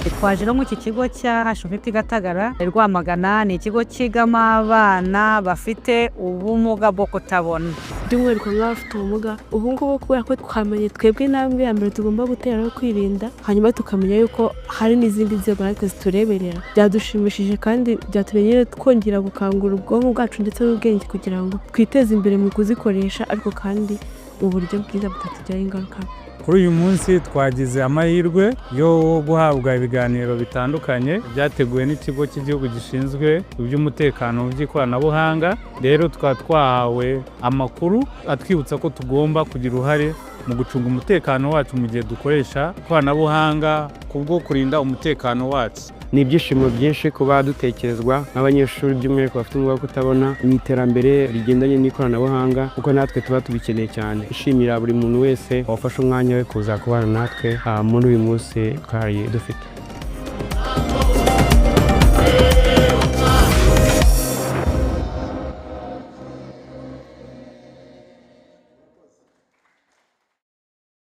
Twaje no mu iki kigo cya HVP Gatagara Rwamagana, ni ikigo kigamo abana bafite ubumuga bwo kutabona. By'umwihariko nk'abafite ubumuga, ubu ngubu kubera ko twamenye twebwe intambwe ya mbere tugomba gutera no kwirinda, hanyuma tukamenya yuko hari n'izindi nzego natwe zitureberera. Byadushimishije kandi byatumenye twongera gukangura ubwonko bwacu ndetse n'ubwenge kugira ngo twiteze imbere mu kuzikoresha, ariko kandi mu buryo bwiza butatugiraho ingaruka. Kuri uyu munsi twagize amahirwe yo guhabwa ibiganiro bitandukanye byateguwe n'ikigo cy'igihugu gishinzwe iby'umutekano by'ikoranabuhanga. Rero twahawe amakuru atwibutsa ko tugomba kugira uruhare mu gucunga umutekano wacu mu gihe dukoresha ikoranabuhanga kubwo kurinda umutekano wacu. Ni ibyishimo byinshi kuba dutekerezwa nk'abanyeshuri by'umwihariko bafite ubumuga bwo kutabona mu iterambere rigendanye n'ikoranabuhanga, kuko natwe tuba tubikeneye cyane. Ishimira buri muntu wese wafashe umwanya we kuza kubana natwe muri uyu munsi twari dufite.